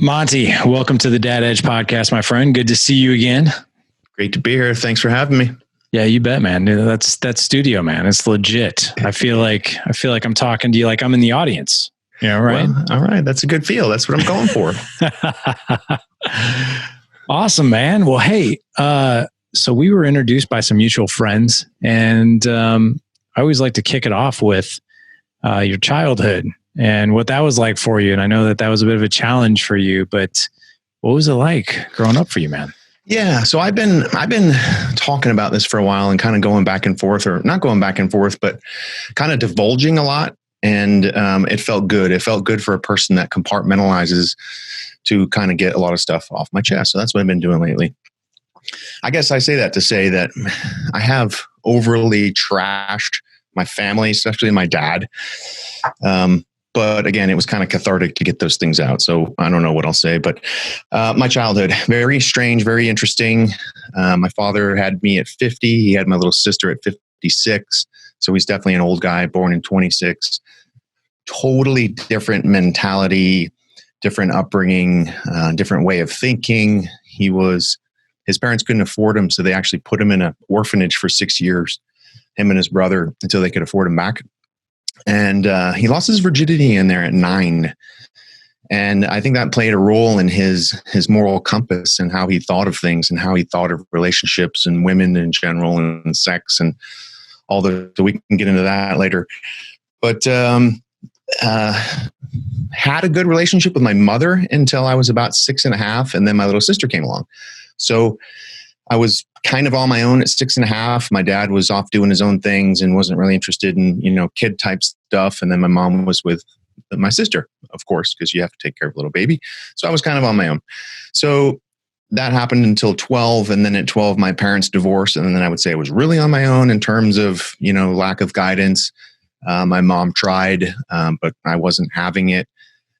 Monty, welcome to the Dad Edge podcast, my friend. Good to see you again. Great to be here. Thanks for having me. Yeah, you bet, man. That's studio, man. It's legit. I feel like I'm talking to you like I'm in the audience. Yeah, right. Well, all right. That's a good feel. That's what I'm going for. Awesome, man. Well, hey, so we were introduced by some mutual friends, and I always like to kick it off with your childhood and what that was like for you. And I know that was a bit of a challenge for you, but what was it like growing up for you, man? Yeah. So I've been talking about this for a while and kind of going back and forth, or not going back and forth, but kind of divulging a lot. And it felt good. It felt good for a person that compartmentalizes to kind of get a lot of stuff off my chest. So that's what I've been doing lately. I guess I say that to say that I have overly trashed my family, especially my dad. But again, it was kind of cathartic to get those things out. So I don't know what I'll say, but my childhood, very strange, very interesting. My father had me at 50. He had my little sister at 56. So he's definitely an old guy, born in 26. Totally different mentality, different upbringing, different way of thinking. His parents couldn't afford him, so they actually put him in an orphanage for 6 years, him and his brother, until they could afford him back. And he lost his virginity in there at 9. And I think that played a role in his moral compass and how he thought of things and how he thought of relationships and women in general and sex and all so we can get into that later. But had a good relationship with my mother until I was about 6.5. And then my little sister came along. So I was kind of on my own at 6.5. My dad was off doing his own things and wasn't really interested in, kid type stuff. And then my mom was with my sister, of course, because you have to take care of a little baby. So I was kind of on my own. So that happened until 12. And then at 12, my parents divorced. And then I would say I was really on my own in terms of, lack of guidance. My mom tried, but I wasn't having it.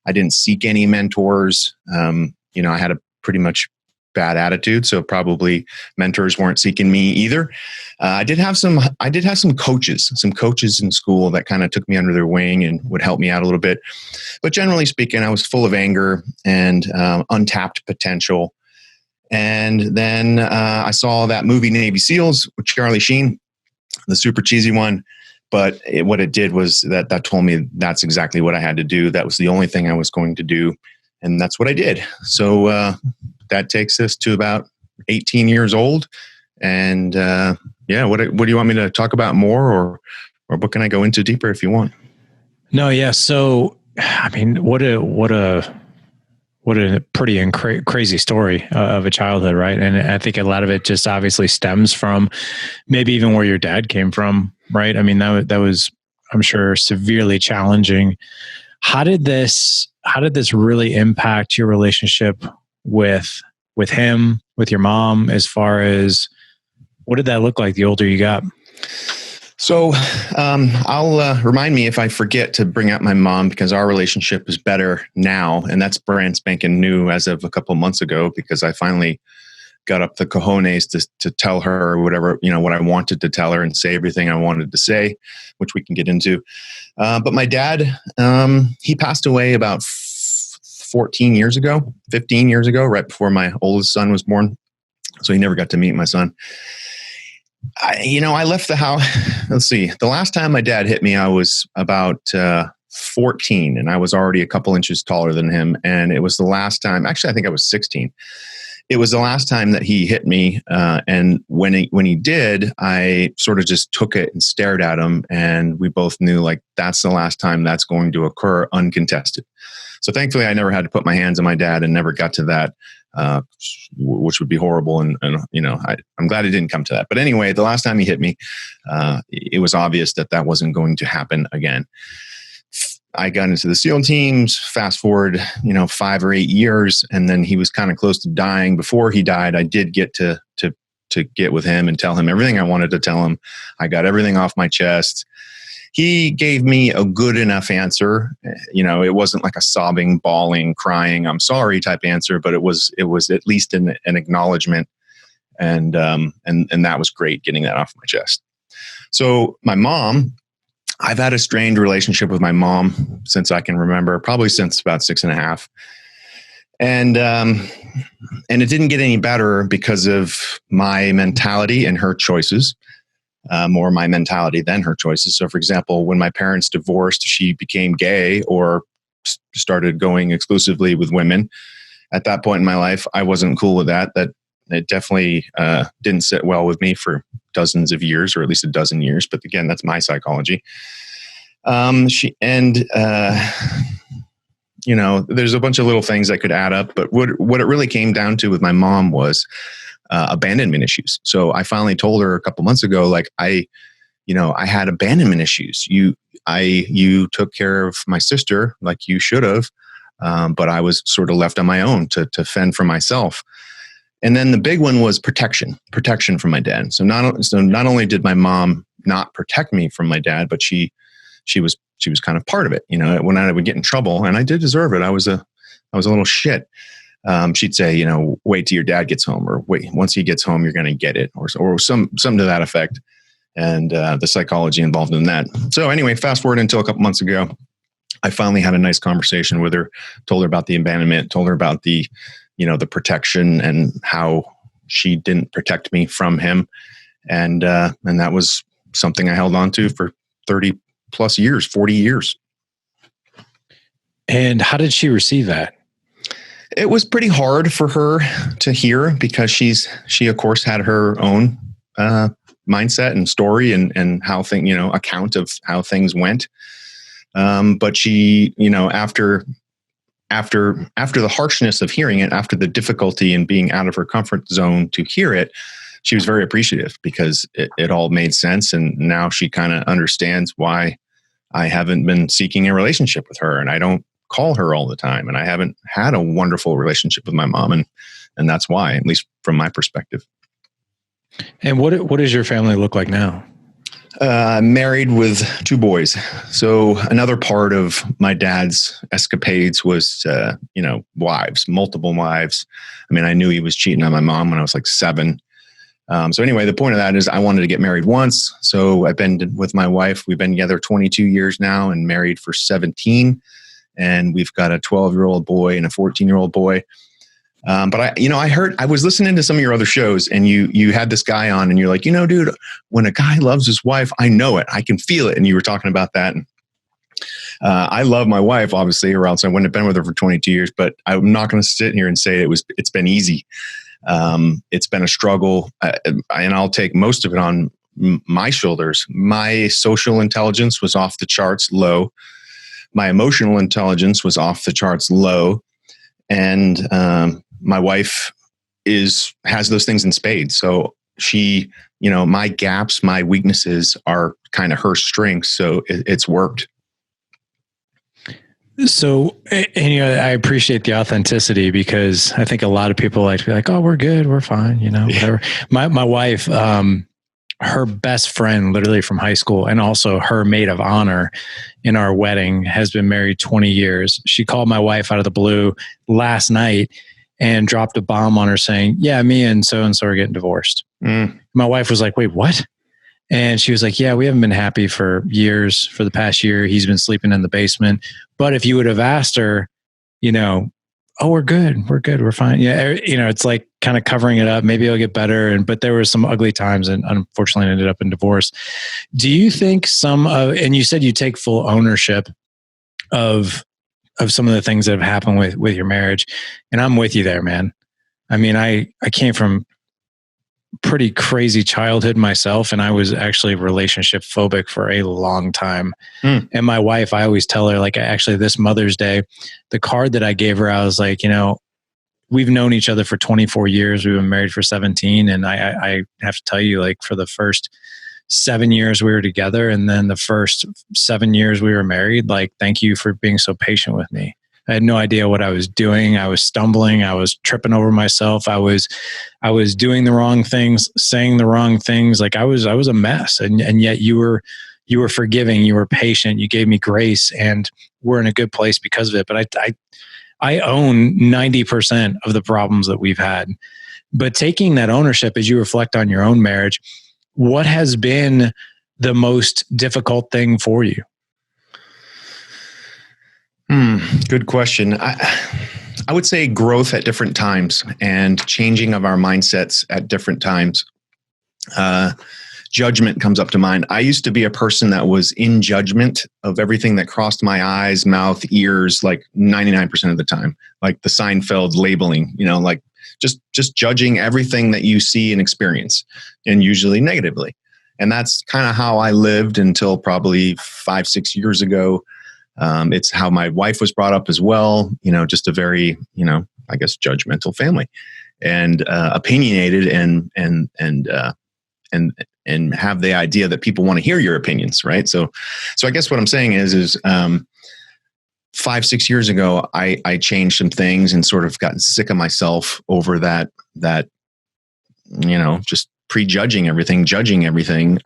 I didn't seek any mentors. I had a pretty much bad attitude, so probably mentors weren't seeking me either. I did have some coaches in school that kind of took me under their wing and would help me out a little bit. But generally speaking, I was full of anger and untapped potential. And then I saw that movie Navy SEALs with Charlie Sheen, the super cheesy one. But what it did was that told me that's exactly what I had to do. That was the only thing I was going to do. And that's what I did. So that takes us to about 18 years old. And what do you want me to talk about more, or what can I go into deeper if you want? No, yeah. So, I mean, what a pretty crazy story of a childhood, right? And I think a lot of it just obviously stems from maybe even where your dad came from, right? I mean, that was, I'm sure, severely challenging. How did this really impact your relationship with him, with your mom, as far as what did that look like the older you got? So I'll remind me if I forget to bring up my mom, because our relationship is better now. And that's brand spanking new as of a couple of months ago, because I finally got up the cojones to tell her whatever, what I wanted to tell her and say everything I wanted to say, which we can get into. But my dad, he passed away about 15 years ago, right before my oldest son was born. So he never got to meet my son. I left the house. Let's see. The last time my dad hit me, I was about 14, and I was already a couple inches taller than him. And it was the last time, actually, I think I was 16. It was the last time that he hit me. And when he did, I sort of just took it and stared at him. And we both knew, like, that's the last time that's going to occur uncontested. So thankfully, I never had to put my hands on my dad and never got to that, which would be horrible. And I'm glad it didn't come to that. But anyway, the last time he hit me, it was obvious that wasn't going to happen again. I got into the SEAL teams, fast forward, 5 or 8 years, and then he was kind of close to dying. Before he died, I did get to get with him and tell him everything I wanted to tell him. I got everything off my chest. He gave me a good enough answer. It wasn't like a sobbing, bawling, crying, I'm sorry type answer, but it was at least an acknowledgement. And that was great, getting that off my chest. So my mom, I've had a strained relationship with my mom since I can remember, probably since about 6.5. And it didn't get any better because of my mentality and her choices, more my mentality than her choices. So, for example, when my parents divorced, she became gay or started going exclusively with women. At that point in my life, I wasn't cool with that. That it definitely didn't sit well with me for dozens of years, or at least a dozen years. But again, that's my psychology. There's a bunch of little things that could add up, but what it really came down to with my mom was abandonment issues. So I finally told her a couple months ago, like I had abandonment issues. You took care of my sister like you should have, but I was sort of left on my own to fend for myself. And then the big one was protection from my dad. So not only did my mom not protect me from my dad, but she was kind of part of it. When I would get in trouble, and I did deserve it. I was a little shit. She'd say, wait till your dad gets home, or wait, once he gets home, you're going to get it, or something to that effect. And the psychology involved in that. So anyway, fast forward until a couple months ago, I finally had a nice conversation with her, told her about the abandonment, told her about the protection and how she didn't protect me from him. And that was something I held on to for 30 plus years, 40 years. And how did she receive that? It was pretty hard for her to hear because she of course had her own mindset and story and how account of how things went. But she, after the harshness of hearing it, after the difficulty in being out of her comfort zone to hear it, she was very appreciative because it all made sense. And now she kind of understands why I haven't been seeking a relationship with her, and I don't call her all the time, and I haven't had a wonderful relationship with my mom. And that's why, at least from my perspective. And what does your family look like now? Married with 2 boys. So another part of my dad's escapades was, wives, multiple wives. I mean, I knew he was cheating on my mom when I was like 7. So anyway, the point of that is I wanted to get married once. So I've been with my wife. We've been together 22 years now and married for 17. And we've got a 12-year-old boy and a 14-year-old boy. But I was listening to some of your other shows, and you had this guy on, and you're like, dude, when a guy loves his wife, I know it, I can feel it. And you were talking about that. And I love my wife, obviously, or else I wouldn't have been with her for 22 years. But I'm not going to sit here and say it's been easy. It's been a struggle, and I'll take most of it on my shoulders. My social intelligence was off the charts low. My emotional intelligence was off the charts low. And my wife has those things in spades. So she, my gaps, my weaknesses are kind of her strengths. So it's worked. So, and I appreciate the authenticity, because I think a lot of people like to be like, oh, we're good, we're fine, whatever. My wife, her best friend literally from high school, and also her maid of honor in our wedding, has been married 20 years. She called my wife out of the blue last night and dropped a bomb on her saying, yeah, me and so are getting divorced. My wife was like, wait, what? And she was like, yeah, we haven't been happy for years. For the past year, he's been sleeping in the basement. But if you would have asked her, oh, we're good, we're fine. Yeah, it's like kind of covering it up. Maybe it'll get better. But there were some ugly times, and unfortunately ended up in divorce. Do you think and you said you take full ownership of some of the things that have happened with your marriage, and I'm with you there, man. I mean, I came from pretty crazy childhood myself, and I was actually relationship phobic for a long time. And my wife, I always tell her, like, actually this Mother's Day, the card that I gave her, I was like, we've known each other for 24 years. We've been married for 17. And I have to tell you, like, for the first 7 years we were together, and then the first 7 years we were married, like, thank you for being so patient with me. I had no idea what I was doing. I was stumbling. I was tripping over myself. I was doing the wrong things, saying the wrong things. Like I was a mess. And yet you were forgiving. You were patient. You gave me grace, and we're in a good place because of it. But I own 90% of the problems that we've had. But taking that ownership, as you reflect on your own marriage, what has been the most difficult thing for you? Good question. I would say growth at different times and changing of our mindsets at different times. Judgment comes up to mind. I used to be a person that was in judgment of everything that crossed my eyes, mouth, ears, like 99% of the time, like the Seinfeld labeling, like just judging everything that you see and experience, and usually negatively. And that's kind of how I lived until probably 5-6 years ago. It's how my wife was brought up as well. Just a very, I guess, judgmental family, and opinionated, and have the idea that people want to hear your opinions, right? So I guess what I'm saying is 5-6 years ago, I changed some things and sort of gotten sick of myself over that just prejudging everything, judging everything,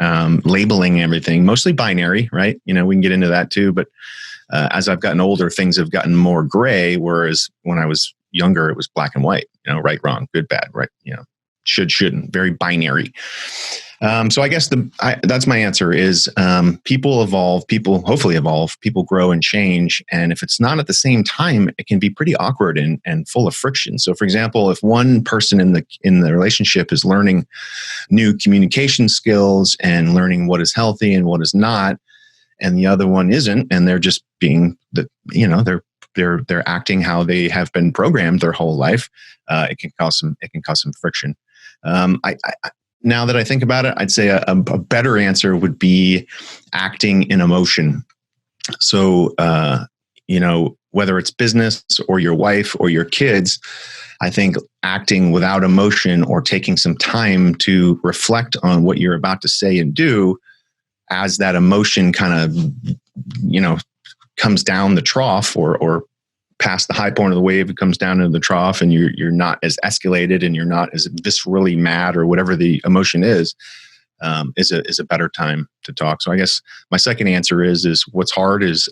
labeling everything, mostly binary, right? We can get into that too. But as I've gotten older, things have gotten more gray, whereas when I was younger, it was black and white, right, wrong, good, bad, right? Should, shouldn't, very binary. So I guess that's my answer is people evolve, people hopefully evolve, people grow and change. And if it's not at the same time, it can be pretty awkward and full of friction. So for example, if one person in the relationship is learning new communication skills and learning what is healthy and what is not, and the other one isn't, and they're just being they're acting how they have been programmed their whole life, it can cause some friction. Now that I think about it, I'd say a better answer would be acting in emotion. So, whether it's business or your wife or your kids, I think acting without emotion or taking some time to reflect on what you're about to say and do, as that emotion kind of, comes down the trough or past the high point of the wave, it comes down into the trough, and you're not as escalated and you're not as viscerally mad or whatever the emotion is a better time to talk. So I guess my second answer is what's hard is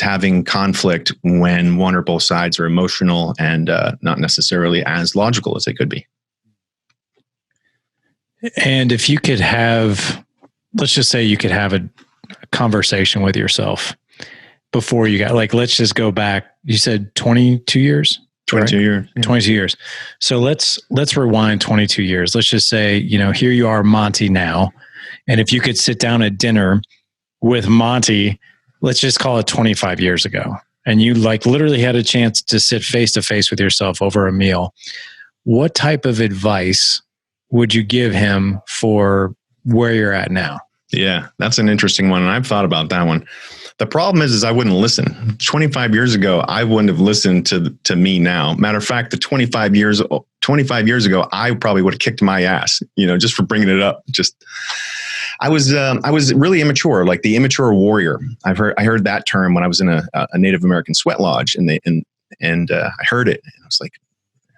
having conflict when one or both sides are emotional and not necessarily as logical as they could be. And if you could let's just say you could have a conversation with yourself before you got, let's just go back. You said 22 years? 22 right? years. Yeah. 22 years. So let's rewind 22 years. Let's just say, here you are, Monty, now. And if you could sit down at dinner with Monty, let's just call it 25 years ago, and you literally had a chance to sit face to face with yourself over a meal, what type of advice would you give him for where you're at now? Yeah, that's an interesting one. And I've thought about that one. The problem is I wouldn't listen. 25 years ago, I wouldn't have listened to me now. Matter of fact, 25 years ago, I probably would have kicked my ass, just for bringing it up. I was really immature, like the immature warrior. I heard that term when I was in a Native American sweat lodge, and I heard it, and I was like,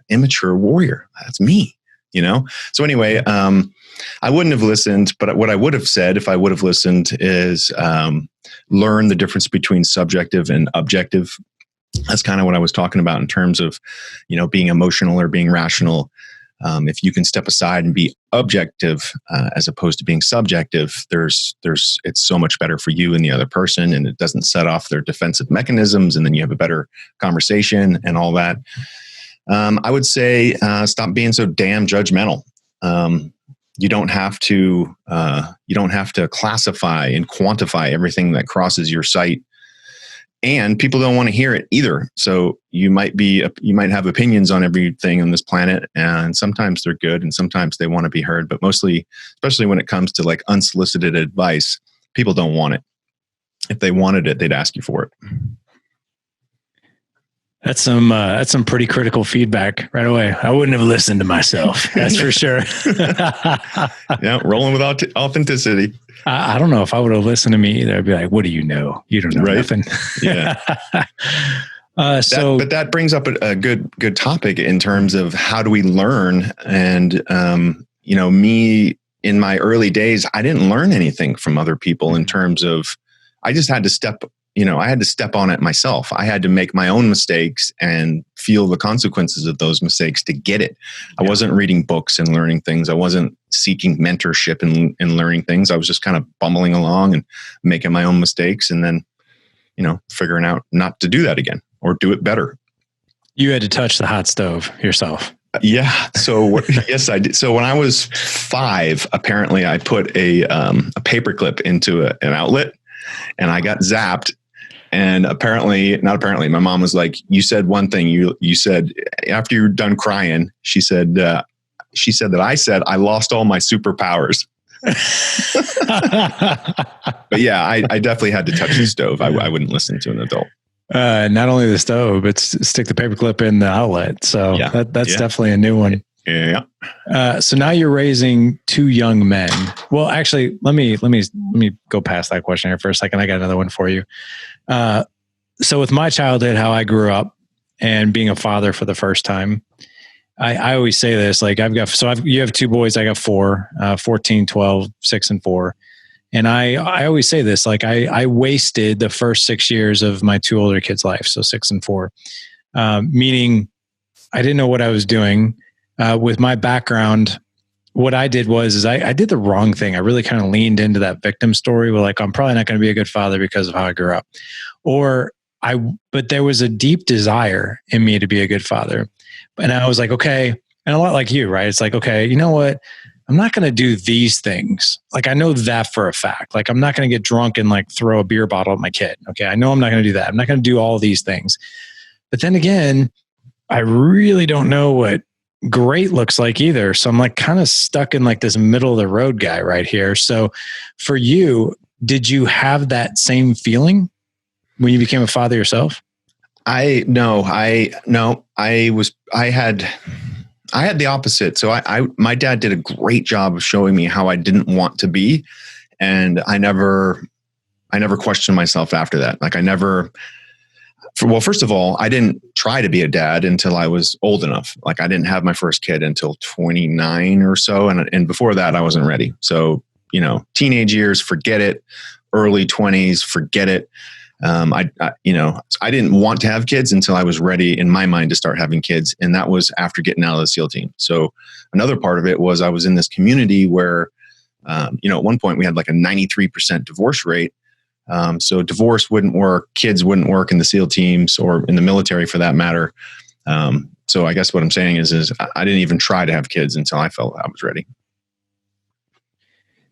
immature warrior. That's me, So anyway, I wouldn't have listened, but what I would have said if I would have listened is learn the difference between subjective and objective. That's kind of what I was talking about in terms of, being emotional or being rational. If you can step aside and be objective as opposed to being subjective, it's so much better for you and the other person, and it doesn't set off their defensive mechanisms, and then you have a better conversation and all that. I would say stop being so damn judgmental. You don't have to classify and quantify everything that crosses your sight, and people don't want to hear it either. So you might have opinions on everything on this planet, and sometimes they're good and sometimes they want to be heard, but mostly, especially when it comes to unsolicited advice, people don't want it. If they wanted it, they'd ask you for it. That's some pretty critical feedback right away. I wouldn't have listened to myself. That's for sure. Yeah, rolling with authenticity. I don't know if I would have listened to me either. I'd be like, "What do you know? You don't know nothing." Yeah. But that brings up a good topic in terms of how do we learn? And me in my early days, I didn't learn anything from other people in terms of. I just had to step on it myself. I had to make my own mistakes and feel the consequences of those mistakes to get it. I wasn't reading books and learning things. I wasn't seeking mentorship and learning things. I was just kind of bumbling along and making my own mistakes, and then, figuring out not to do that again. or do it better. You had to touch the hot stove yourself. Yeah. So yes, I did. So when I was 5, apparently I put a paperclip into an outlet, and I got zapped. And not apparently, my mom was like, "You said one thing. You said after you're done crying, she said that I said I lost all my superpowers." But yeah, I definitely had to touch the stove. I wouldn't listen to an adult. Not only the stove, but stick the paperclip in the outlet. So yeah. That's definitely a new one. Yeah. So now you're raising 2 young men. Well, actually, let me go past that question here for a second. I got another one for you. So with my childhood, how I grew up and being a father for the first time, I always say this, like you have 2 boys, I got 4, 14, 12, 6 and 4. And I always say this, like I wasted the first 6 years of my 2 older kids' life. So 6 and 4, meaning I didn't know what I was doing. With my background, what I did was I did the wrong thing. I really kind of leaned into that victim story where like, I'm probably not going to be a good father because of how I grew up, but there was a deep desire in me to be a good father. And I was like, okay. And a lot like you, right? It's like, okay, you know what? I'm not going to do these things. Like, I know that for a fact. Like, I'm not going to get drunk and like throw a beer bottle at my kid. Okay. I know I'm not going to do that. I'm not going to do all these things. But then again, I really don't know what great looks like either. So I'm like kind of stuck in like this middle of the road guy right here. So for you, did you have that same feeling when you became a father yourself? I had the opposite. So my dad did a great job of showing me how I didn't want to be. And I never questioned myself after that. Like first of all, I didn't try to be a dad until I was old enough. Like I didn't have my first kid until 29 or so. And before that I wasn't ready. So, teenage years, forget it. Early 20s, forget it. I didn't want to have kids until I was ready in my mind to start having kids. And that was after getting out of the SEAL team. So another part of it was I was in this community where, at one point we had like a 93% divorce rate. So divorce wouldn't work. Kids wouldn't work in the SEAL teams or in the military for that matter. So I guess what I'm saying is I didn't even try to have kids until I felt I was ready.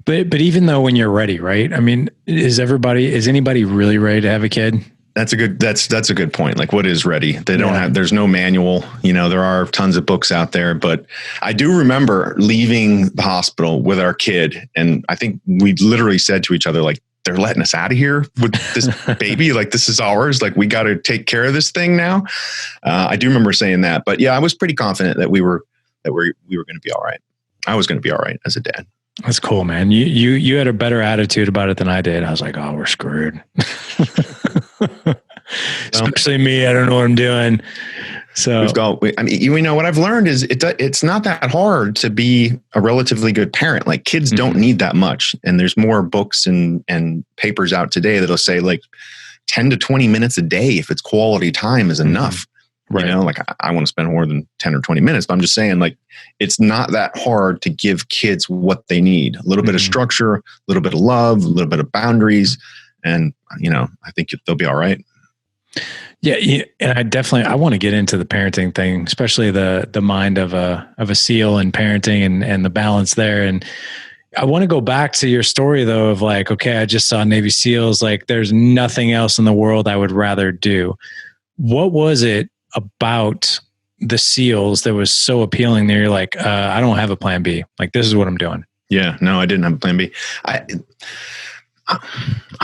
But even though when you're ready, right? I mean, is anybody really ready to have a kid? That's a good point. Like, what is ready? There's no manual, there are tons of books out there, but I do remember leaving the hospital with our kid. And I think we literally said to each other, like, they're letting us out of here with this baby. Like, this is ours. Like, we got to take care of this thing now. I do remember saying that, but yeah, I was pretty confident that we were going to be all right. I was going to be all right as a dad. That's cool, man. You had a better attitude about it than I did. I was like, oh, we're screwed. Especially me. I don't know what I'm doing. So what I've learned is it's not that hard to be a relatively good parent. Like kids don't need that much. And there's more books and papers out today that'll say like 10 to 20 minutes a day, if it's quality time, is enough. Right. Like I want to spend more than 10 or 20 minutes, but I'm just saying like, it's not that hard to give kids what they need. A little bit of structure, a little bit of love, a little bit of boundaries. And, I think they'll be all right. Yeah. And I want to get into the parenting thing, especially the mind of a SEAL and parenting and the balance there. And I want to go back to your story though, of like, okay, I just saw Navy SEALs. Like there's nothing else in the world I would rather do. What was it about the SEALs that was so appealing that you're like, I don't have a plan B. Like, this is what I'm doing. Yeah, no, I didn't have a plan B. I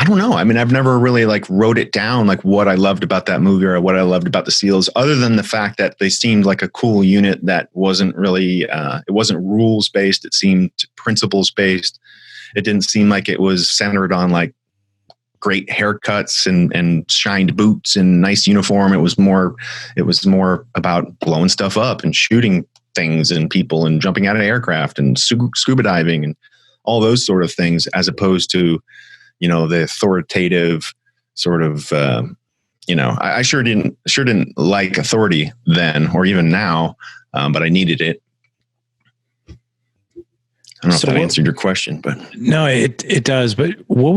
don't know. I mean, I've never really like wrote it down, like what I loved about that movie or what I loved about the SEALs, other than the fact that they seemed like a cool unit that wasn't really, it wasn't rules based. It seemed principles based. It didn't seem like it was centered on like great haircuts and shined boots and nice uniform. It was more about blowing stuff up and shooting things and people and jumping out of aircraft and scuba diving and all those sort of things, as opposed to, the authoritative sort of, I sure didn't like authority then or even now, but I needed it. I don't know if that answered your question, but no, it does. But what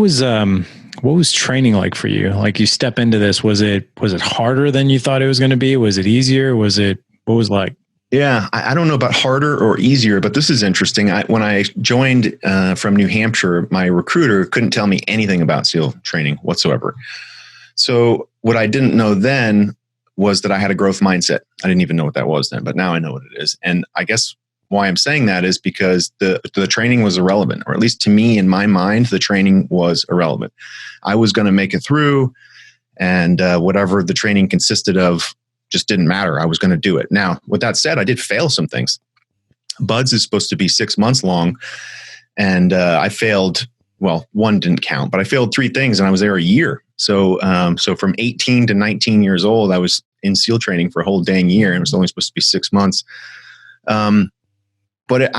what was training like for you? Like you step into this, was it harder than you thought it was going to be? Was it easier? What was it like? Yeah, I don't know about harder or easier, but this is interesting. When I joined from New Hampshire, my recruiter couldn't tell me anything about SEAL training whatsoever. So what I didn't know then was that I had a growth mindset. I didn't even know what that was then, but now I know what it is. And I guess why I'm saying that is because the training was irrelevant, or at least to me, in my mind, the training was irrelevant. I was going to make it through, and whatever the training consisted of just didn't matter. I was going to do it. Now, with that said, I did fail some things. Buds is supposed to be 6 months long, and I failed. Well, one didn't count, but I failed 3 things, and I was there a year. So from 18 to 19 years old, I was in SEAL training for a whole dang year, and it was only supposed to be 6 months. But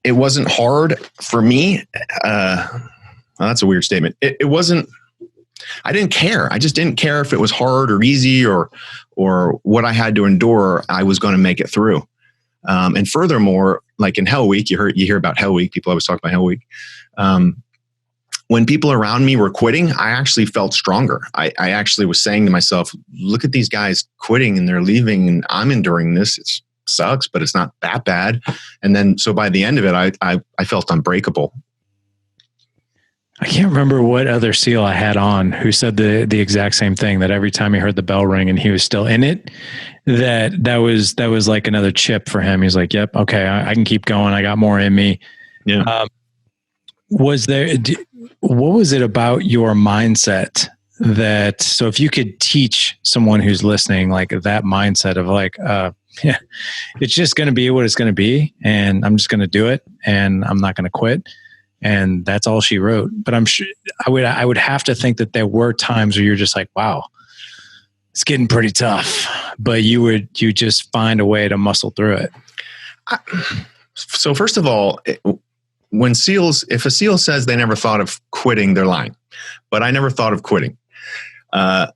it wasn't hard for me. Well, that's a weird statement. It wasn't. I didn't care. I just didn't care if it was hard or easy or what I had to endure. I was going to make it through. And furthermore, like in Hell Week, you hear about Hell Week. People always talk about Hell Week. When people around me were quitting, I actually felt stronger. I actually was saying to myself, look at these guys quitting and they're leaving, and I'm enduring this. It sucks, but it's not that bad. And then, so by the end of it, I felt unbreakable. I can't remember what other SEAL I had on who said the exact same thing, that every time he heard the bell ring and he was still in it, that was like another chip for him. He's like, yep, okay, I can keep going. I got more in me. Yeah. What was it about your mindset that, so if you could teach someone who's listening, like that mindset of like, yeah, it's just going to be what it's going to be, and I'm just going to do it, and I'm not going to quit. And that's all she wrote. But I'm sure I would have to think that there were times where you're just like, wow, it's getting pretty tough, but you just find a way to muscle through it. So first of all, if a SEAL says they never thought of quitting, they're lying. But I never thought of quitting. And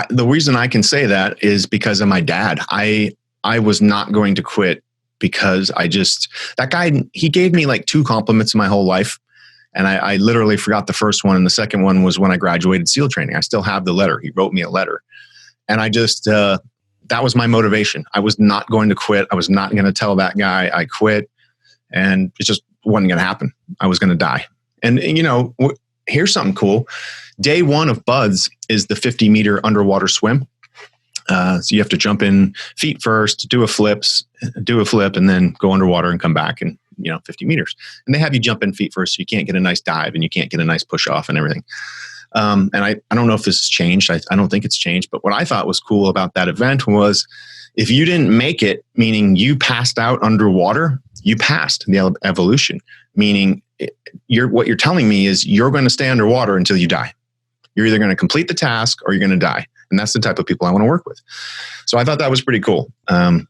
the reason I can say that is because of my dad. I was not going to quit because that guy, he gave me like 2 compliments in my whole life. And I literally forgot the first one. And the second one was when I graduated SEAL training. I still have the letter. He wrote me a letter. And that was my motivation. I was not going to quit. I was not going to tell that guy I quit. And it just wasn't going to happen. I was going to die. And, here's something cool. Day 1 of Buds is the 50-meter underwater swim. So you have to jump in feet first, do a flip, and then go underwater and come back and, 50 meters. And they have you jump in feet first, so you can't get a nice dive and you can't get a nice push off and everything. And I don't know if this has changed. I don't think it's changed. But what I thought was cool about that event was if you didn't make it, meaning you passed out underwater, you passed the evolution, meaning what you're telling me is you're going to stay underwater until you die. You're either going to complete the task or you're going to die. And that's the type of people I want to work with. So I thought that was pretty cool.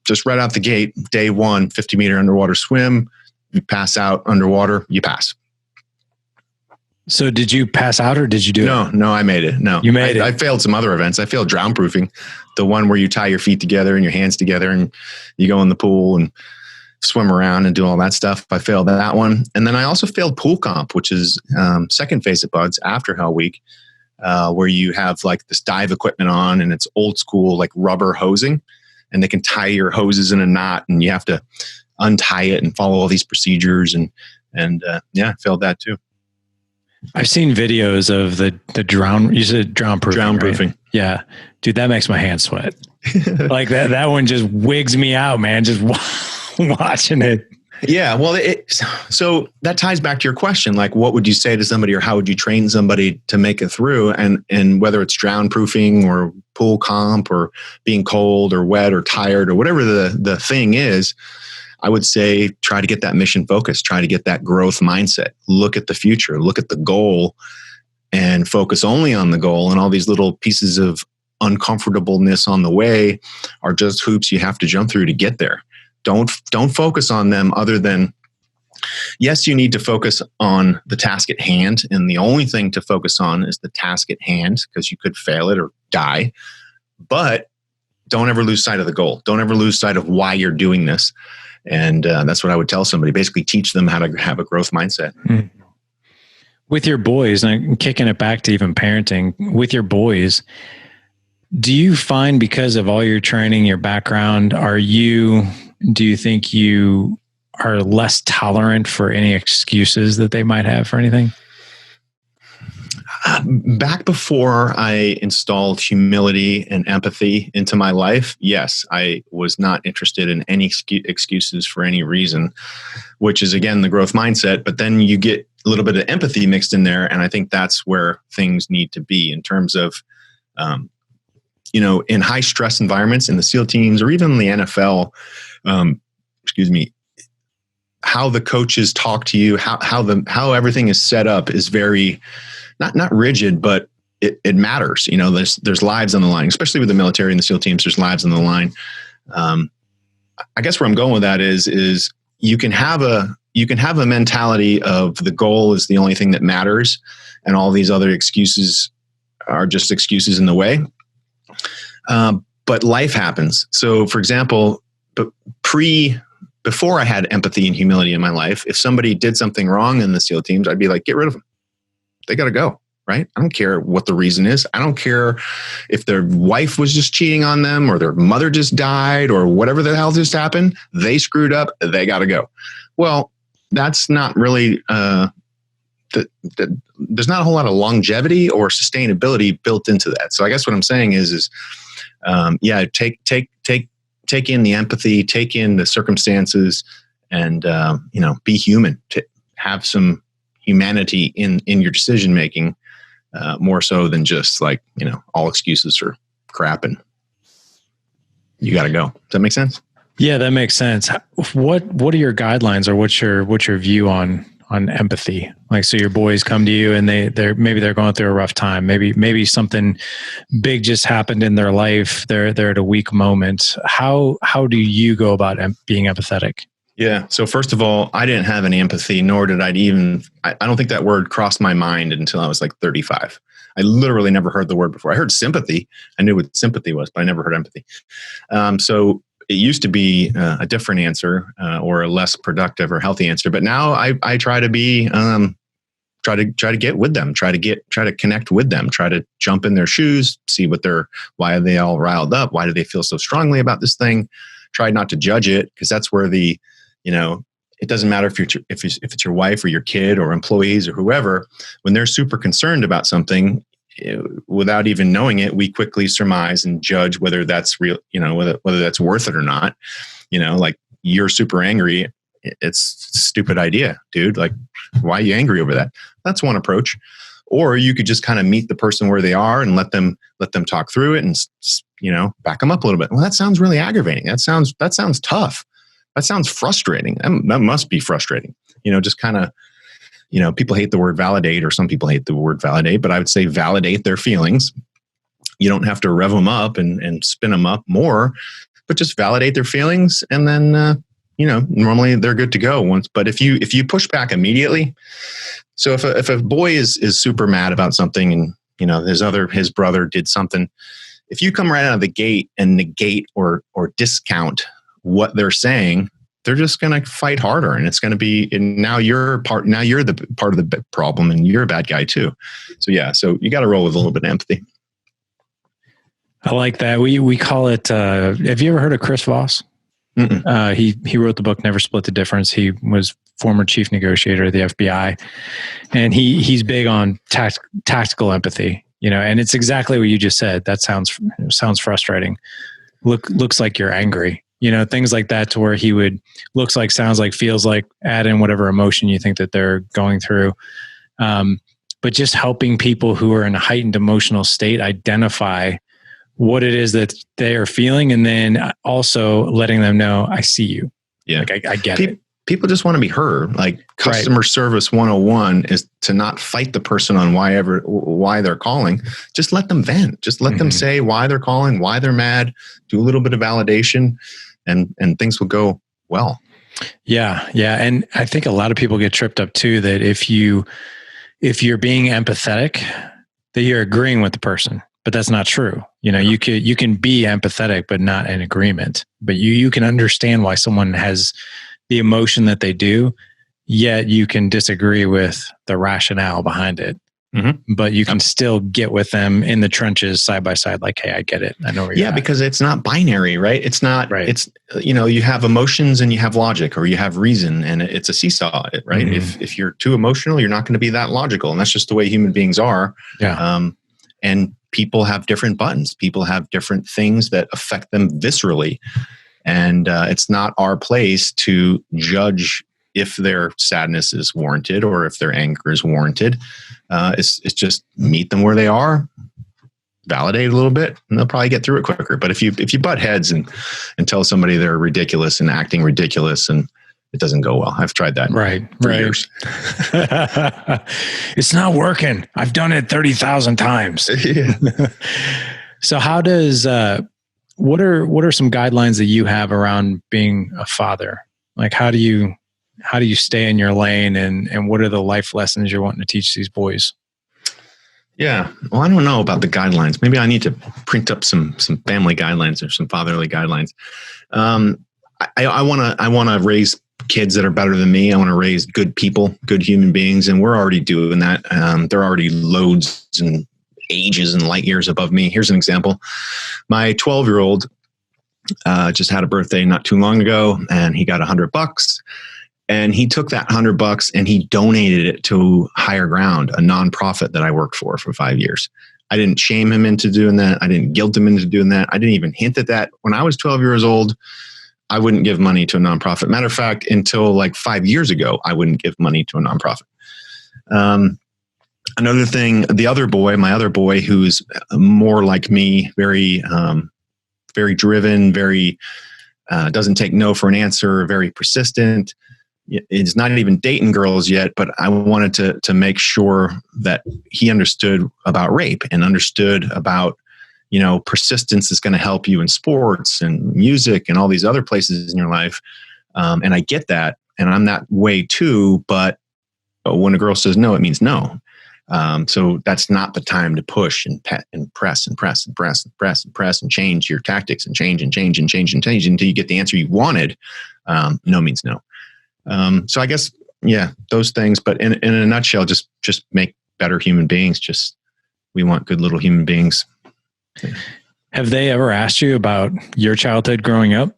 Just right out the gate, day 1, 50-meter underwater swim, you pass out underwater, you pass. So did you pass out or did you do it? No, I made it. No, you made it. I failed some other events. I failed drown proofing, the one where you tie your feet together and your hands together and you go in the pool and swim around and do all that stuff. I failed that one. And then I also failed pool comp, which is second phase of Buds after Hell Week, where you have like this dive equipment on and it's old school, like rubber hosing, and they can tie your hoses in a knot and you have to untie it and follow all these procedures. And I failed that too. I've seen videos of the drown. You said drown proofing. Drown proofing. Right? Yeah, dude, that makes my hands sweat. Like that one just wigs me out, man. Just watching it. Yeah, well, so that ties back to your question. Like, what would you say to somebody, or how would you train somebody to make it through? And whether it's drown proofing or pool comp or being cold or wet or tired or whatever the thing is, I would say try to get that mission focus, try to get that growth mindset, look at the future, look at the goal and focus only on the goal. And all these little pieces of uncomfortableness on the way are just hoops you have to jump through to get there. Don't focus on them other than, yes, you need to focus on the task at hand. And the only thing to focus on is the task at hand, because you could fail it or die. But don't ever lose sight of the goal. Don't ever lose sight of why you're doing this. And that's what I would tell somebody. Basically teach them how to have a growth mindset. With your boys, and kicking it back to even parenting, with your boys, do you find, because of all your training, your background, do you think you are less tolerant for any excuses that they might have for anything? Back before I installed humility and empathy into my life, yes, I was not interested in any excuses for any reason, which is, again, the growth mindset. But then you get a little bit of empathy mixed in there. And I think that's where things need to be in terms of, in high stress environments, in the SEAL teams, or even in the NFL, how the coaches talk to you, how everything is set up is very, not rigid, but it matters. There's lives on the line, especially with the military and the SEAL teams. There's lives on the line. I guess where I'm going with that is you can have a mentality of the goal is the only thing that matters, and all these other excuses are just excuses in the way. But life happens. So, for example, before I had empathy and humility in my life, if somebody did something wrong in the SEAL teams, I'd be like, get rid of them. They got to go, right? I don't care what the reason is. I don't care if their wife was just cheating on them or their mother just died or whatever the hell just happened. They screwed up. They got to go. Well, that's not really, there's not a whole lot of longevity or sustainability built into that. So I guess what I'm saying is take in the empathy, take in the circumstances, and be human. To have some humanity in your decision making, more so than just all excuses are crap and you got to go. Does that make sense? Yeah, that makes sense. What are your guidelines, or what's your view on empathy? Like, so your boys come to you and they're going through a rough time. Maybe something big just happened in their life. They're at a weak moment. How do you go about being empathetic? Yeah. So first of all, I didn't have any empathy, nor did I don't think that word crossed my mind until I was like 35. I literally never heard the word before. I heard sympathy. I knew what sympathy was, but I never heard empathy. So it used to be a different answer or a less productive or healthy answer. But now I try to be, try to get with them, try to connect with them, try to jump in their shoes, see why are they all riled up? Why do they feel so strongly about this thing? Try not to judge it, because that's where it doesn't matter if it's your wife or your kid or employees or whoever, when they're super concerned about something, without even knowing it, we quickly surmise and judge whether that's real, whether that's worth it or not. Like, you're super angry. It's a stupid idea, dude. Like, why are you angry over that? That's one approach. Or you could just kind of meet the person where they are and let them talk through it and, back them up a little bit. Well, that sounds really aggravating. That sounds tough. That sounds frustrating. That must be frustrating. Just kind of, people hate the word validate, or some people hate the word validate, but I would say validate their feelings. You don't have to rev them up and spin them up more, but just validate their feelings. And then, normally they're good to go once. But if you push back immediately, so if a boy is super mad about something and, his brother did something, if you come right out of the gate and negate or discount what they're saying, they're just going to fight harder, and it's going to be, and now you're the part of the problem, and you're a bad guy too. So yeah, so you got to roll with a little bit of empathy. I like that. We call it, have you ever heard of Chris Voss? He wrote the book, Never Split the Difference. He was former chief negotiator of the FBI, and he's big on tactical empathy, and it's exactly what you just said. That sounds frustrating. Looks like you're angry. Things like that, to where he would looks like, sounds like, feels like, add in whatever emotion you think that they're going through. But just helping people who are in a heightened emotional state identify what it is that they are feeling, and then also letting them know, I see you. Yeah. Like, I get it. People just want to be heard. Like, customer service 101 is to not fight the person on why they're calling. Just let them vent. Just let them say why they're calling, why they're mad. Do a little bit of validation, and things will go well. Yeah. Yeah. And I think a lot of people get tripped up too, that if you're being empathetic, that you're agreeing with the person, but that's not true. You can be empathetic, but not in agreement, but you can understand why someone has the emotion that they do, yet you can disagree with the rationale behind it. But you can still get with them in the trenches side by side. Like, hey, I get it. I know where you're at. Because it's not binary, right? It's not, right. It's, you have emotions and you have logic, or you have reason, and it's a seesaw, right? If you're too emotional, you're not going to be that logical. And that's just the way human beings are. Yeah. And people have different buttons. People have different things that affect them viscerally. And it's not our place to judge if their sadness is warranted or if their anger is warranted. It's just meet them where they are, validate a little bit, and they'll probably get through it quicker. But if you butt heads and tell somebody they're ridiculous and acting ridiculous, and it doesn't go well. I've tried that for years. It's not working. I've done it 30,000 times. So how does what are some guidelines that you have around being a father? Like how do you stay in your lane, and what are the life lessons you're wanting to teach these boys? Yeah. Well, I don't know about the guidelines. Maybe I need to print up some family guidelines or some fatherly guidelines. I want to raise kids that are better than me. I want to raise good people, good human beings. And we're already doing that. They're already loads and ages and light years above me. Here's an example. My 12-year-old just had a birthday not too long ago, and he got $100. And he took that $100 and he donated it to Higher Ground, a nonprofit that I worked for 5 years. I didn't shame him into doing that. I didn't guilt him into doing that. I didn't even hint at that. When I was 12 years old, I wouldn't give money to a nonprofit. Matter of fact, until like 5 years ago, I wouldn't give money to a nonprofit. Another thing, my other boy, who's more like me, very driven, very doesn't take no for an answer, very persistent. He's not even dating girls yet, but I wanted to make sure that he understood about rape and understood about, persistence is going to help you in sports and music and all these other places in your life. And I get that. And I'm that way too. But when a girl says no, it means no. So that's not the time to push and press and change your tactics and change until you get the answer you wanted. No means no. So I guess, those things, but in a nutshell, just make better human beings. We want good little human beings. Have they ever asked you about your childhood growing up?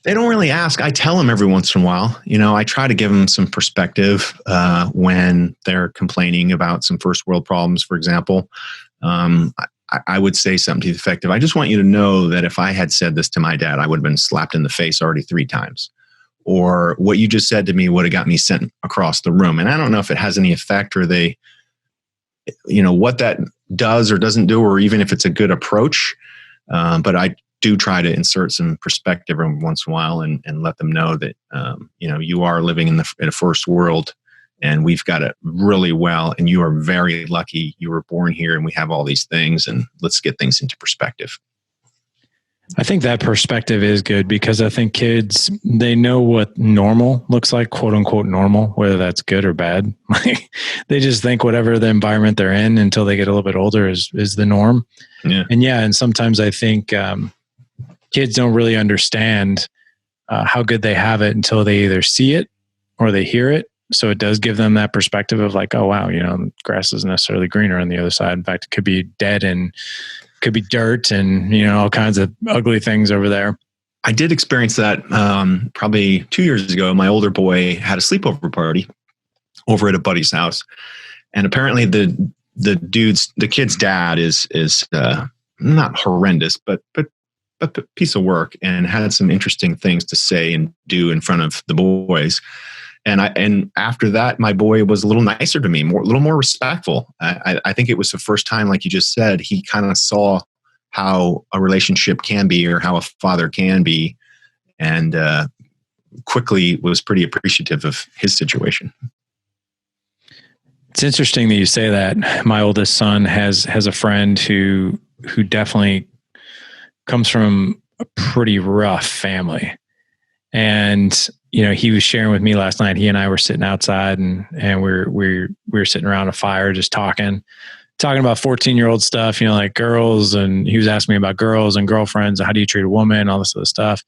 They don't really ask. I tell them every once in a while. I try to give them some perspective when they're complaining about some first world problems, for example. I would say something to the effect of, I just want you to know that if I had said this to my dad, I would have been slapped in the face already 3 times. Or what you just said to me would have got me sent across the room. And I don't know if it has any effect, or what that does or doesn't do, or even if it's a good approach. But I do try to insert some perspective every once in a while and let them know that, you are living in a first world, and we've got it really well. And you are very lucky you were born here, and we have all these things, and let's get things into perspective. I think that perspective is good, because I think kids, they know what normal looks like, quote unquote normal, whether that's good or bad. They just think whatever the environment they're in until they get a little bit older is the norm. Yeah. And sometimes I think kids don't really understand how good they have it until they either see it or they hear it. So it does give them that perspective of like, oh, wow, grass isn't necessarily greener on the other side. In fact, it could be dead and could be dirt and, all kinds of ugly things over there. I did experience that probably 2 years ago. My older boy had a sleepover party over at a buddy's house. And apparently the kid's dad is not horrendous, but a piece of work, and had some interesting things to say and do in front of the boys. And after that, my boy was a little nicer to me, a little more respectful. I think it was the first time, like you just said, he kind of saw how a relationship can be, or how a father can be, and quickly was pretty appreciative of his situation. It's interesting that you say that. My oldest son has a friend who definitely comes from a pretty rough family. And he was sharing with me last night. He and I were sitting outside, and we were sitting around a fire just talking about 14-year-old stuff, like girls. And he was asking me about girls and girlfriends and how do you treat a woman, all this other stuff.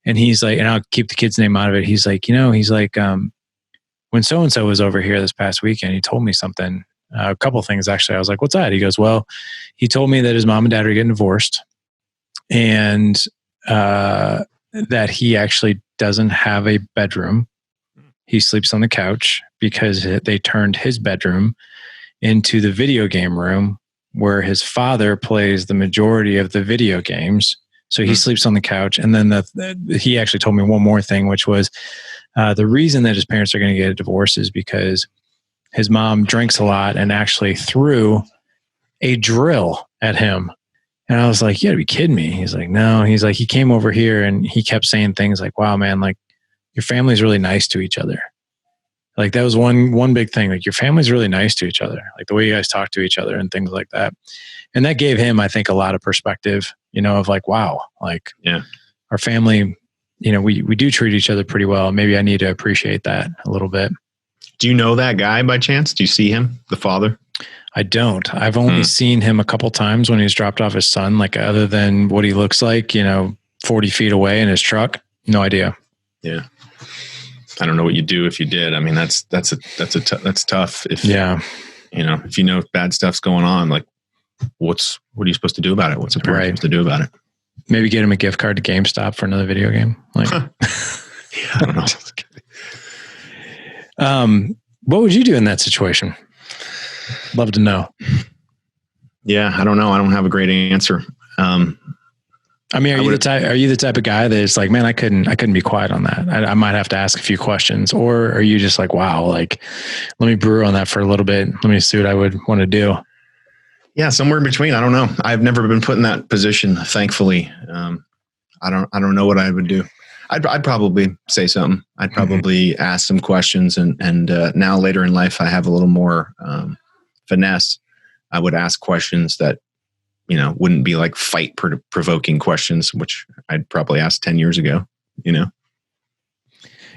And he's like, and I'll keep the kid's name out of it. He's like, when so-and-so was over here this past weekend, he told me something, a couple of things actually. I was like, what's that? He goes, well, he told me that his mom and dad are getting divorced, and that he actually doesn't have a bedroom. He sleeps on the couch because they turned his bedroom into the video game room where his father plays the majority of the video games. So he sleeps on the couch. And then he actually told me one more thing, which was the reason that his parents are going to get a divorce is because his mom drinks a lot and actually threw a drill at him. And I was like, you gotta be kidding me. He's like, no. He's like, he came over here and he kept saying things like, wow, man, like your family's really nice to each other. Like that was one big thing. Like your family's really nice to each other. Like the way you guys talk to each other and things like that. And that gave him, I think, a lot of perspective, of like, wow, like our family, we do treat each other pretty well. Maybe I need to appreciate that a little bit. Do you know that guy by chance? Do you see him, the father? I don't. I've only seen him a couple times when he's dropped off his son, like other than what he looks like, 40 feet away in his truck. No idea. Yeah. I don't know what you do if you did. I mean, that's tough. If if you know bad stuff's going on, like what are you supposed to do about it? What's a parent supposed to do about it? Maybe get him a gift card to GameStop for another video game. Like, I don't know. What would you do in that situation? Love to know. Yeah, I don't know. I don't have a great answer. I mean, are you the type of guy that is like, man, I couldn't be quiet on that. I might have to ask a few questions. Or are you just like, wow, like, let me brew on that for a little bit. Let me see what I would want to do. Yeah, somewhere in between. I don't know. I've never been put in that position, thankfully. I don't know what I would do. I'd probably say something. I'd probably ask some questions, and now later in life, I have a little more finesse. I would ask questions that wouldn't be like fight provoking questions, which I'd probably ask 10 years ago.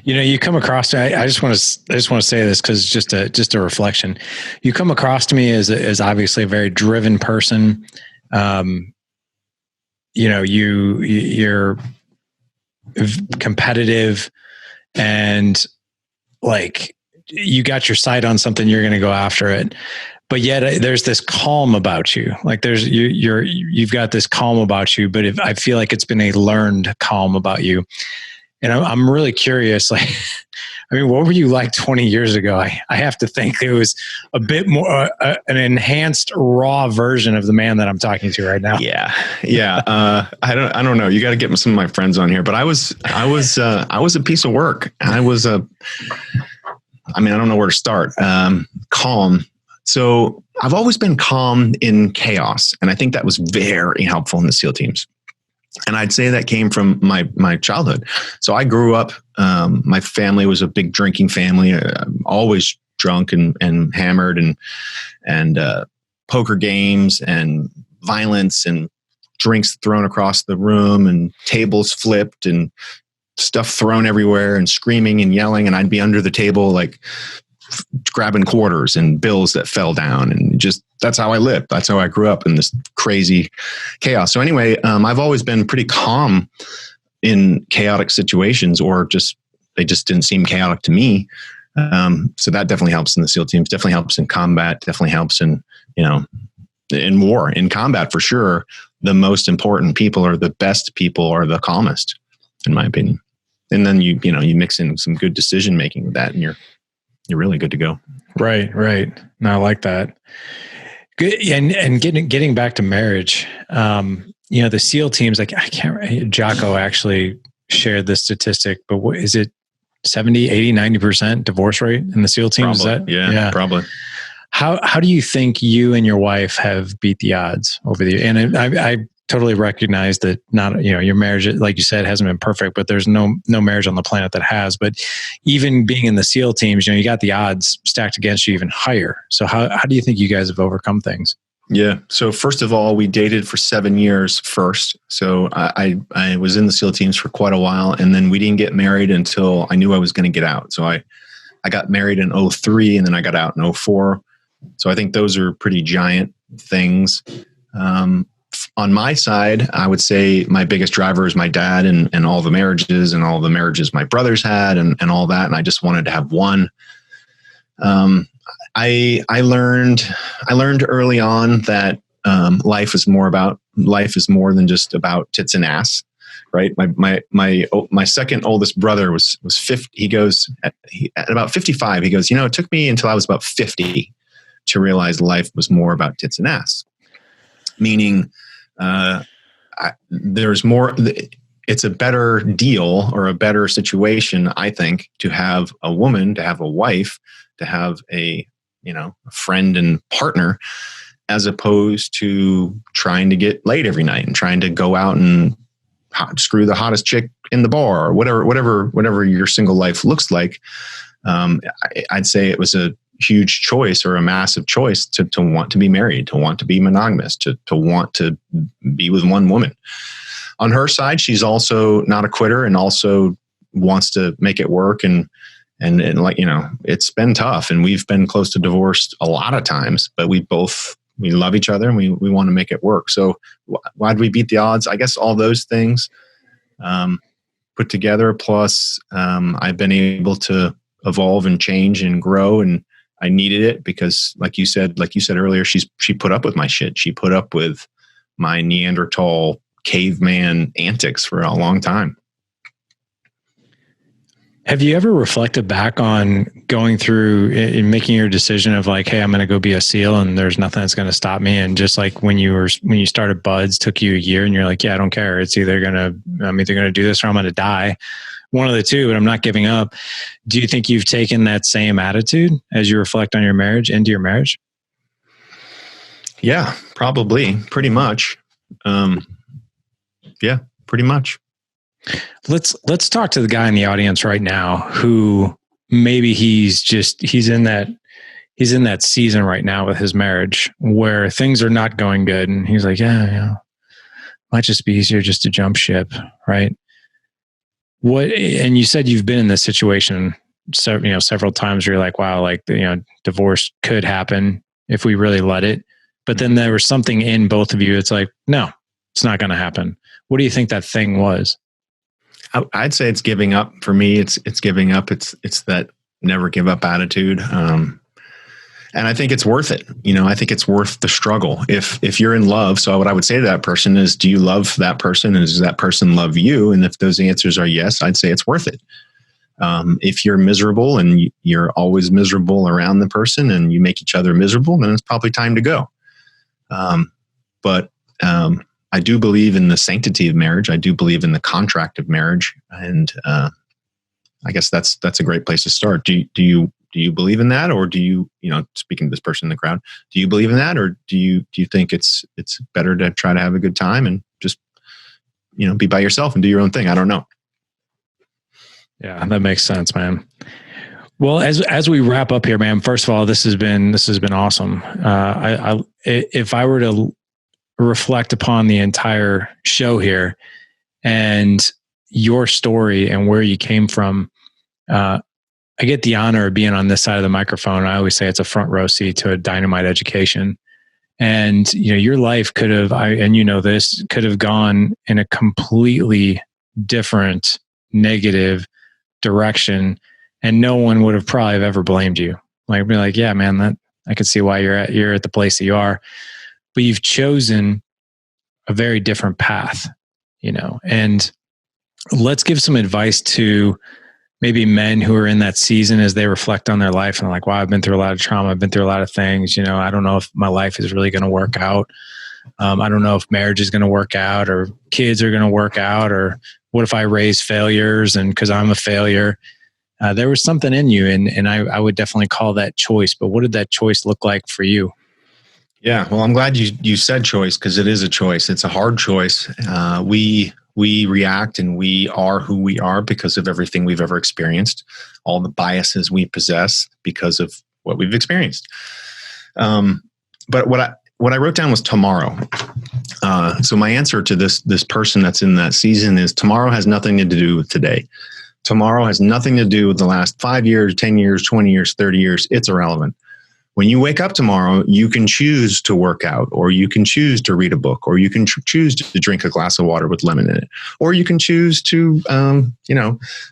You come across. I just want to say this because just a reflection. You come across to me as obviously a very driven person. You're competitive, and like you got your sight on something, you're going to go after it. But yet there's this calm about you. Like you've got this calm about you, but I feel like it's been a learned calm about you. And I'm really curious, like, I mean, what were you like 20 years ago? I have to think it was a bit more an enhanced, raw version of the man that I'm talking to right now. Yeah. I don't know. You got to get some of my friends on here, but I was a piece of work. I don't know where to start. Calm. So I've always been calm in chaos. And I think that was very helpful in the SEAL teams. And I'd say that came from my childhood. So I grew up, my family was a big drinking family, always drunk and hammered and poker games and violence and drinks thrown across the room and tables flipped and stuff thrown everywhere and screaming and yelling. And I'd be under the table, like grabbing quarters and bills that fell down, and just that's how I lived. That's how I grew up in this crazy chaos. So anyway, I've always been pretty calm in chaotic situations, or they just didn't seem chaotic to me. So that definitely helps in the SEAL teams. Definitely helps in combat. Definitely helps in in war. In combat, for sure, the most important people are the best people are the calmest, in my opinion. And then you mix in some good decision making with that, and you're really good to go. Right. No, I like that. Good. And getting back to marriage, the SEAL teams, like Jocko actually shared this statistic, but what is it? 70, 80, 90% divorce rate in the SEAL teams? Probably. Yeah, probably. How do you think you and your wife have beat the odds over the years? And I totally recognize that not, your marriage, like you said, hasn't been perfect, but there's no marriage on the planet that has. But even being in the SEAL teams, you got the odds stacked against you even higher. So how do you think you guys have overcome things? Yeah. So first of all, we dated for 7 years first. So I was in the SEAL teams for quite a while, and then we didn't get married until I knew I was going to get out. So I got married in 2003, and then I got out in 2004. So I think those are pretty giant things. on my side, I would say my biggest driver is my dad and all the marriages my brothers had and all that. And I just wanted to have one. I learned early on that life is more than just about tits and ass, right? My second oldest brother was 50. He goes at about 55. He goes, it took me until I was about 50 to realize life was more about tits and ass, meaning there's more. It's a better deal or a better situation, I think, to have a woman, to have a wife, to have a friend and partner, as opposed to trying to get laid every night and trying to go out and screw the hottest chick in the bar or whatever your single life looks like. I'd say it was a huge choice or a massive choice to want to be married, to want to be monogamous, to want to be with one woman. On her side, she's also not a quitter and also wants to make it work. And it's been tough, and we've been close to divorce a lot of times, but we love each other and we want to make it work. So why'd we beat the odds? I guess all those things put together, plus I've been able to evolve and change and grow, and I needed it because like you said earlier, she put up with my shit. She put up with my Neanderthal caveman antics for a long time. Have you ever reflected back on going through and making your decision of like, hey, I'm going to go be a SEAL and there's nothing that's going to stop me? And just like when you started Buds, took you a year and you're like, yeah, I don't care. I'm either going to do this or I'm going to die. One of the two, but I'm not giving up. Do you think you've taken that same attitude as you reflect on your marriage into your marriage? Yeah, probably. Pretty much. Yeah, pretty much. Let's talk to the guy in the audience right now who maybe he's in that season right now with his marriage where things are not going good, and he's like, might just be easier just to jump ship, right? And you said you've been in this situation several times where you're like, wow, divorce could happen if we really let it. But then there was something in both of you. It's like, no, it's not going to happen. What do you think that thing was? I'd say it's giving up. For me, it's giving up. It's that never give up attitude. And I think it's worth it. I think it's worth the struggle. If you're in love, so what I would say to that person is, do you love that person? And does that person love you? And if those answers are yes, I'd say it's worth it. If you're miserable and you're always miserable around the person and you make each other miserable, then it's probably time to go. But I do believe in the sanctity of marriage. I do believe in the contract of marriage. And I guess that's a great place to start. Do you believe in that? Or do you, speaking to this person in the crowd, do you believe in that? Or do you think it's better to try to have a good time and just, be by yourself and do your own thing? I don't know. Yeah, that makes sense, man. Well, as we wrap up here, man, first of all, this has been awesome. If I were to reflect upon the entire show here and your story and where you came from, I get the honor of being on this side of the microphone. I always say it's a front row seat to a dynamite education. And, your life could have, could have gone in a completely different negative direction. And no one would have probably ever blamed you. Like, be like, yeah, man, that I could see why you're at the place that you are. But you've chosen a very different path, and let's give some advice to maybe men who are in that season as they reflect on their life and like, wow, I've been through a lot of trauma. I've been through a lot of things. I don't know if my life is really going to work out. I don't know if marriage is going to work out or kids are going to work out, or what if I raise failures and because I'm a failure. There was something in you, and I would definitely call that choice. But what did that choice look like for you? Yeah, well, I'm glad you said choice, because it is a choice. It's a hard choice. We react and we are who we are because of everything we've ever experienced, all the biases we possess because of what we've experienced. But what I wrote down was tomorrow. So my answer to this person that's in that season is tomorrow has nothing to do with today. Tomorrow has nothing to do with the last 5 years, 10 years, 20 years, 30 years. It's irrelevant. When you wake up tomorrow, you can choose to work out, or you can choose to read a book, or you can choose to drink a glass of water with lemon in it, or you can choose to,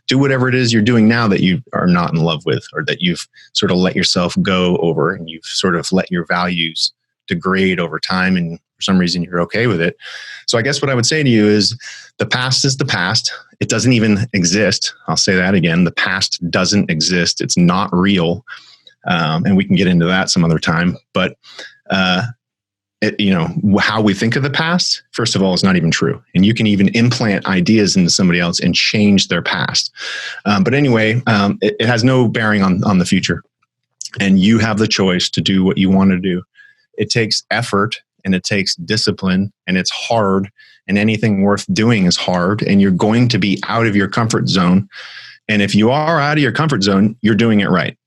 do whatever it is you're doing now that you are not in love with, or that you've sort of let yourself go over, and you've sort of let your values degrade over time, and for some reason you're okay with it. So I guess what I would say to you is the past is the past. It doesn't even exist. I'll say that again. The past doesn't exist. It's not real. And we can get into that some other time. But, how we think of the past, first of all, is not even true. And you can even implant ideas into somebody else and change their past. But anyway, it has no bearing on the future. And you have the choice to do what you want to do. It takes effort, and it takes discipline, and it's hard. And anything worth doing is hard. And you're going to be out of your comfort zone. And if you are out of your comfort zone, you're doing it right.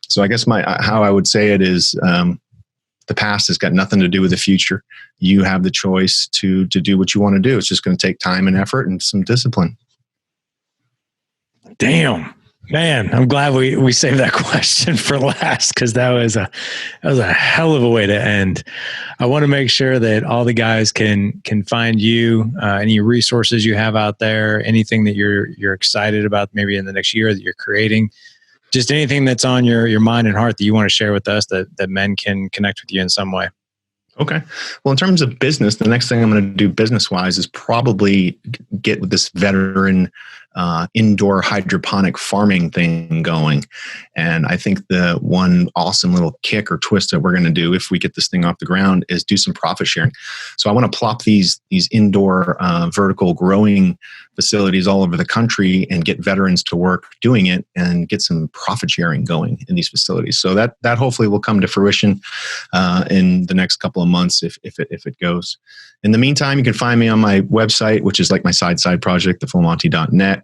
So I guess how I would say it is, the past has got nothing to do with the future. You have the choice to do what you want to do. It's just going to take time and effort and some discipline. Damn, man, I'm glad we saved that question for last, because that was a hell of a way to end. I want to make sure that all the guys can find you, any resources you have out there, anything that you're excited about maybe in the next year that you're creating. Just anything that's on your mind and heart that you want to share with us that men can connect with you in some way. Okay. Well, in terms of business, the next thing I'm going to do business-wise is probably get with this veteran indoor hydroponic farming thing going. And I think the one awesome little kick or twist that we're going to do if we get this thing off the ground is do some profit sharing. So I want to plop these indoor vertical growing facilities all over the country and get veterans to work doing it and get some profit sharing going in these facilities. So that hopefully will come to fruition in the next couple of months if it goes. In the meantime, you can find me on my website, which is like my side project, thefullmonty.net.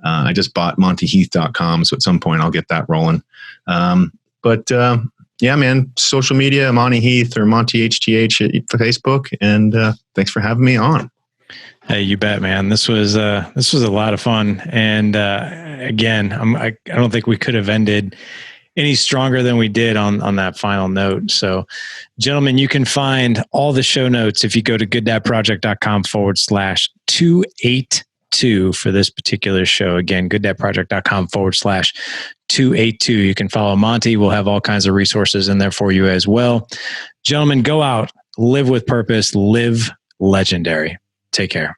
I just bought montyheath.com, so at some point I'll get that rolling. Yeah, man, social media, Monty Heath or Monty HTH at Facebook, and thanks for having me on. Hey, you bet, man. This was a lot of fun, and again, I don't think we could have ended any stronger than we did on that final note. So, gentlemen, you can find all the show notes if you go to gooddadproject.com/282 for this particular show. Again, gooddadproject.com/282. You can follow Monty. We'll have all kinds of resources in there for you as well. Gentlemen, go out, live with purpose, live legendary. Take care.